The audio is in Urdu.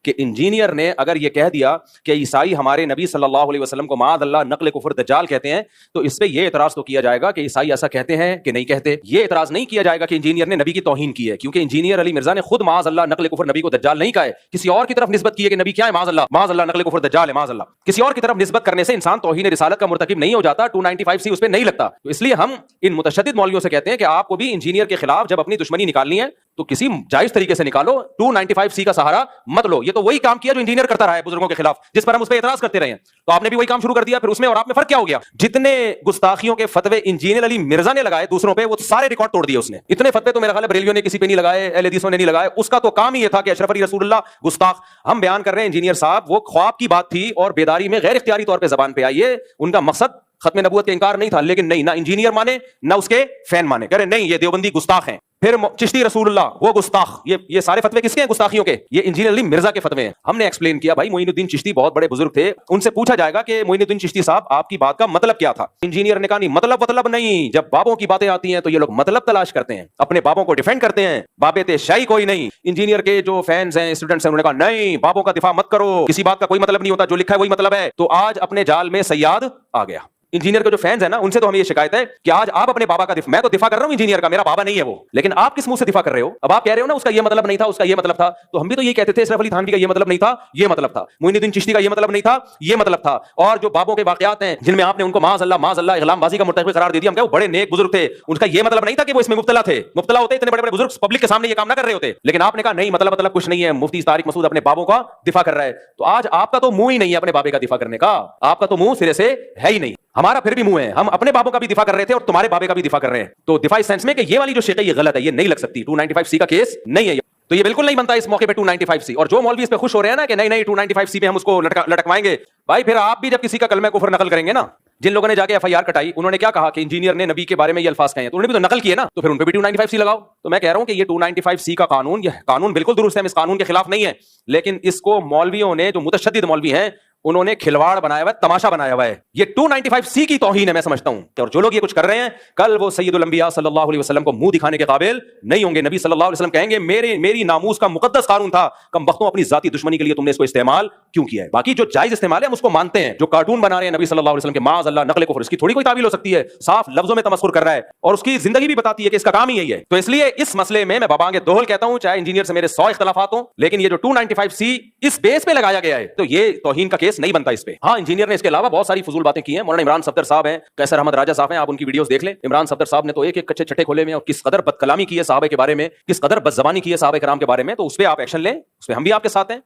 کہ انجینئر نے اگر یہ کہہ دیا کہ عیسائی ہمارے نبی صلی اللہ علیہ وسلم کو معاذ اللہ نقل کفر دجال کہتے ہیں، تو اس پہ یہ اعتراض تو کیا جائے گا کہ عیسائی ایسا کہتے ہیں کہ نہیں کہتے. یہ اعتراض نہیں کیا جائے گا کہ انجینئر نے نبی کی توہین کی ہے، کیونکہ انجینئر علی مرزا نے خود معاذ اللہ نقل کفر نبی کو دجال نہیں کہا ہے، کسی اور کی طرف نسبت کی ہے کہ نبی کیا ہے، معاذ اللہ نقل کفر دجال ہے، معاذ اللہ. کسی اور کی طرف نسبت کرنے سے انسان توہین رسالت کا مرتکب نہیں ہو جاتا، 295 اس پہ نہیں لگتا. تو اس لیے ہم ان متشدد مولویوں سے کہتے ہیں کہ آپ کو بھی انجینئر کے خلاف جب اپنی دشمنی نکالنی ہے تو کسی جائز طریقے سے نکالو، 295 کا سہارا مت لو. یہ تو وہی کام کیا جو انجینئر کرتا رہا ہے بزرگوں کے خلاف، جس پر ہم اس پہ اعتراض کرتے رہے ہیں. تو آپ نے بھی وہی کام شروع کر دیا، پھر اس میں اور آپ میں فرق کیا ہو گیا؟ جتنے گستاخیوں کے فتوے انجینئر علی مرزا نے لگائے دوسروں پہ، وہ سارے ریکارڈ توڑ دیے اس نے. اتنے فتوے تو میرا خیال ہے بریلیوں نے کسی پہ نہیں لگائے، اہل حدیثوں نے نہیں لگائے. اس کا تو کام ہی یہ تھا کہ اشرف علی رسول اللہ گستاخ. ہم بیان کر رہے ہیں انجینئر صاحب وہ خواب کی بات تھی اور بیداری میں غیر اختیاری طور پہ زبان پہ آئی ہے. ان کا مقصد ختم نبوت کا انکار نہیں تھا، لیکن نہیں، نہ انجینئر مانے نہ اس کے فین مانے، کہہ رہے نہیں یہ دیوبندی گستاخ ہیں. پھر چشتی رسول اللہ وہ گستاخ. یہ سارے فتوے کس کے ہیں گستاخیوں کے؟ یہ انجینئر علی مرزا کے فتوے ہیں. ہم نے ایکسپلین کیا بھائی معین الدین چشتی بہت بڑے بزرگ تھے، ان سے پوچھا جائے گا کہ معین الدین چشتی صاحب آپ کی بات کا مطلب کیا تھا؟ انجینئر نے کہا نہیں مطلب نہیں. جب بابوں کی باتیں آتی ہیں تو یہ لوگ مطلب تلاش کرتے ہیں، اپنے بابوں کو ڈیفینڈ کرتے ہیں. بابے شاہی کوئی نہیں. انجینئر کے جو فینس ہیں اسٹوڈنٹس ہیں انہوں نے کہا نہیں بابوں کا دفاع مت کرو، کسی بات کا کوئی مطلب نہیں ہوتا، جو لکھا ہے وہی مطلب ہے. تو آج اپنے جال میں سیاد آ گیا. انجینئر کے جو فینس ہیں نا ان سے تو ہمیں یہ شکایت ہے کہ آج آپ اپنے بابا کا میں تو دفاع کر رہا ہوں انجینئر کا، میرا بابا نہیں ہے وہ، لیکن آپ کس منہ سے دفاع کر رہے ہو؟ اب آپ کہہ رہے ہو نا اس کا یہ مطلب نہیں تھا، اس کا یہ مطلب تھا. تو ہم بھی تو یہ کہتے تھے اشرف علی تھانوی کا یہ مطلب نہیں تھا، یہ مطلب تھا. معین الدین چشتی کا یہ مطلب نہیں تھا، یہ مطلب تھا. اور جو بابوں کے واقعات ہیں جن میں آپ نے ان کو معاذ اللہ اغلام بازی کا مرتکب قرار دے دیا، ہم کہتے ہیں وہ بڑے نیک بزرگ تھے، ان کا یہ مطلب نہیں تھا کہ وہ اس میں مبتلا تھے. مبتلا ہوتے اتنے بڑے بڑے بزرگ پبلک کے سامنے یہ کام نہ کر رہے ہوتے، لیکن آپ نے کہا نہیں مطلب کچھ نہیں ہے. مفتی طارق مسعود اپنے بابوں کا دفاع کر رہا ہے. تو آج آپ کا تو منہ ہی نہیں ہے اپنے بابے کا دفاع کرنے کا، آپ کا تو منہ سرے سے ہے ہی نہیں. ہمارا پھر بھی منہ ہے، ہم اپنے بابوں کا بھی دفاع کر رہے تھے اور تمہارے بابے کا بھی دفاع کر رہے ہیں. تو دفاعی سینس میں کہ یہ والی جو شق ہے یہ غلط ہے، یہ نہیں لگ سکتی. 295 کا کیس نہیں ہے، تو یہ بالکل نہیں بنتا اس موقع پہ 295. اور جو مولوی اس پہ خوش ہو رہے ہیں نا کہ نہیں 295 پہ ہم اس کو لٹکوائیں گے، بھائی پھر آپ بھی جب کسی کا کلمہ کفر نقل کریں گے نا، جن لوگوں نے جا کے FIR کٹائی انہوں نے کیا کہا کہ انجینئر نے نبی کے بارے میں یہ الفاظ کہے ہیں، تو انہوں نے بھی تو نقل کیے نا، تو پھر ان پہ بھی 295 لگاؤ. تو میں کہہ رہا ہوں کہ یہ 295 کا قانون، یہ قانون بالکل درست ہے، ہم اس قانون کے خلاف نہیں ہے، لیکن اس کو مولویوں نے جو متشدد مولوی ہیں انہوں نے کھلواڑ بنایا ہوا ہے، تماشا بنایا ہوا ہے. یہ 295 کی توہین ہے میں سمجھتا ہوں. اور جو لوگ یہ کچھ کر رہے ہیں کل وہ سید الانبیاء صلی اللہ علیہ وسلم کو منہ دکھانے کے قابل نہیں ہوں گے. نبی صلی اللہ علیہ وسلم کہیں گے میری ناموس کا مقدس قانون تھا، کم بختوں اپنی ذاتی دشمنی کے لیے تم نے اس کو استعمال کیوں کیا ہے؟ باقی جو جائز استعمال ہے ہم اس کو مانتے ہیں. جو کارٹون بنا رہے ہیں نبی صلی اللہ علیہ وسلم کے معاذ اللہ نقل کفر، اس کی تھوڑی کوئی تعویل ہو سکتی ہے. صاف لفظوں میں تمسخر کر رہا ہے اور اس کی زندگی بھی بتاتی ہے کہ اس کا کام ہی یہی ہے. تو اس لیے اس مسئلے میں بابانگ دوہل کہتا ہوں، چاہے انجینئر سے میرے 100 اختلافات ہوں، لیکن یہ جو 295 اس بیس پہ لگایا گیا ہے تو یہ توہین کا کیس نہیں بنتا اس پہ. ہاں انجینئر نے اس کے علاوہ بہت ساری فضول باتیں کی ہیں. مولانا عمران صفدر صاحب ہیں، قیصر احمد راجہ صاحب ہیں، آپ ان کی ویڈیوز دیکھ لیں. عمران صفدر صاحب نے تو ایک کچے چھٹے کھولے میں اور کس قدر بد کلامی کی ہے صحابہ کے بارے میں، کس قدر بد زبانی کی ہے صحابہ کرام کے بارے میں. تو اس پہ آپ ایکشن لیں، اس پہ ہم بھی آپ کے ساتھ ہیں.